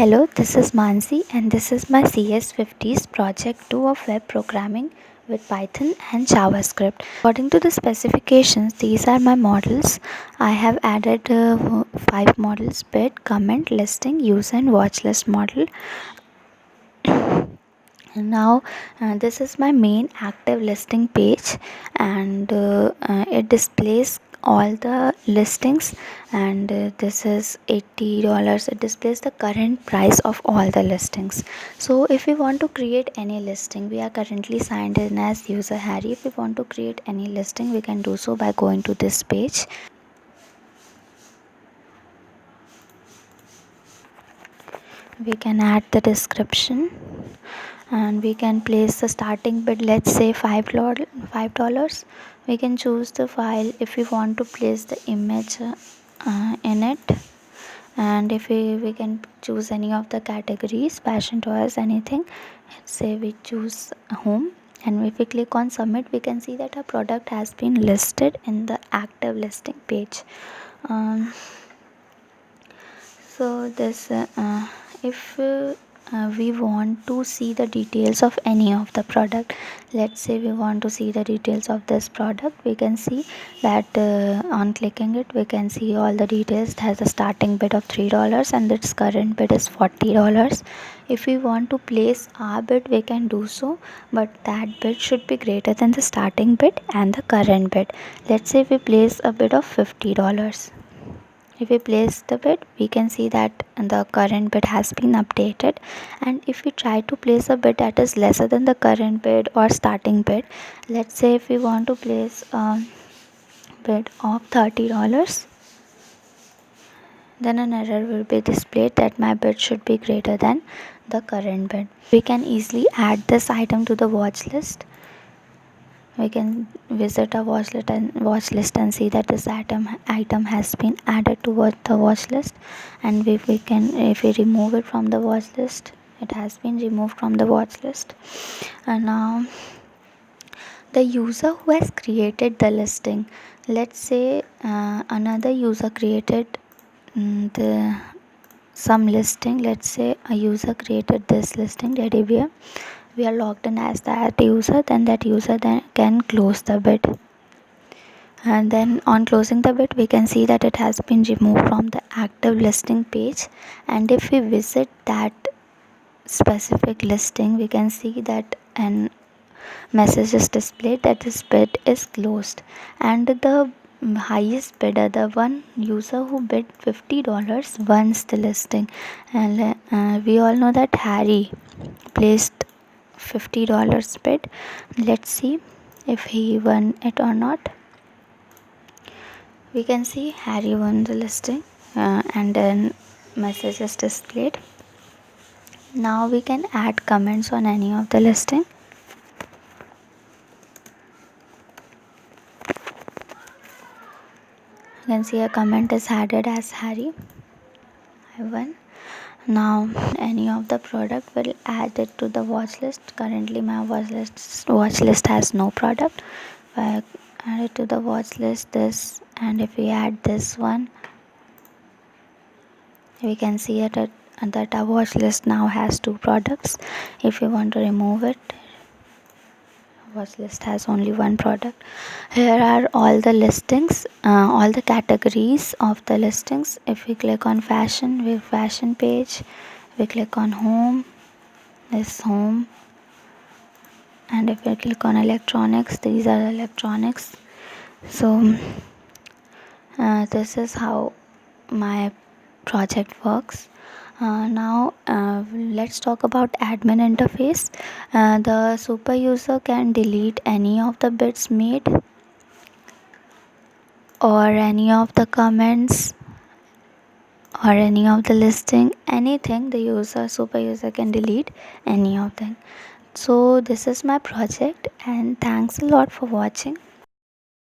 Hello, this is Maansi and this is my cs50's project 2 of web programming with Python and JavaScript. According to the specifications, these are my models. I have added 5 models: bid, comment, listing, user and watchlist model. Now this is my main active listing page, and it displays all the listings, and this is $80. It displays the current price of all the listings. So if we want to create any listing, we are currently signed in as user Harry. If we want to create any listing, we can do so by going to this page. We can add the description and we can place the starting bid, let's say $5. We can choose the file if we want to place the image in it, and if we can choose any of the categories, fashion, toys, anything. Say we choose home, and if we click on submit, we can see that our product has been listed in the active listing page. So this if we want to see the details of any of the product, let's say we want to see the details of this product, we can see that on clicking it, we can see all the details. It has a starting bid of $3 and its current bid is $40. If we want to place our bid, we can do so, but that bid should be greater than the starting bid and the current bid. Let's say we place a bid of $50. If we place the bid, we can see that the current bid has been updated, and if we try to place a bid that is lesser than the current bid or starting bid, let's say if we want to place a bid of $30, then an error will be displayed that my bid should be greater than the current bid. We can easily add this item to the watch list. We can visit a watch list and see that this item has been added to the watch list, and if we remove it from the watch list, it has been removed from the watch list. And now the user who has created the listing, let's say another user created some listing. Let's say a user created this listing teddy bear. We are logged in as that user, then that user then can close the bid, and then on closing the bid, we can see that it has been removed from the active listing page. And if we visit that specific listing, we can see that an message is displayed that this bid is closed, and the highest bidder, the one user who bid $50, wins the listing. And we all know that Harry placed $50 bid. Let's see if he won it or not. We can see Harry won the listing, and then message is displayed. Now we can add comments on any of the listing. You can see a comment is added as Harry, I won. Now any of the product will add it to the watch list. Currently my watch list has no product. If I add it to the watch list, this, and if we add this one, we can see that our watch list now has 2 products. If we want to remove it, watch list has only 1 product. Here are all the listings, all the categories of the listings. If we click on fashion, we have fashion page. We click on home, this home, and if we click on electronics, these are electronics. So this is how my project works. Now let's talk about admin interface. The super user can delete any of the bids made, or any of the comments, or any of the listing, anything. The super user can delete any of them. So this is my project, and thanks a lot for watching.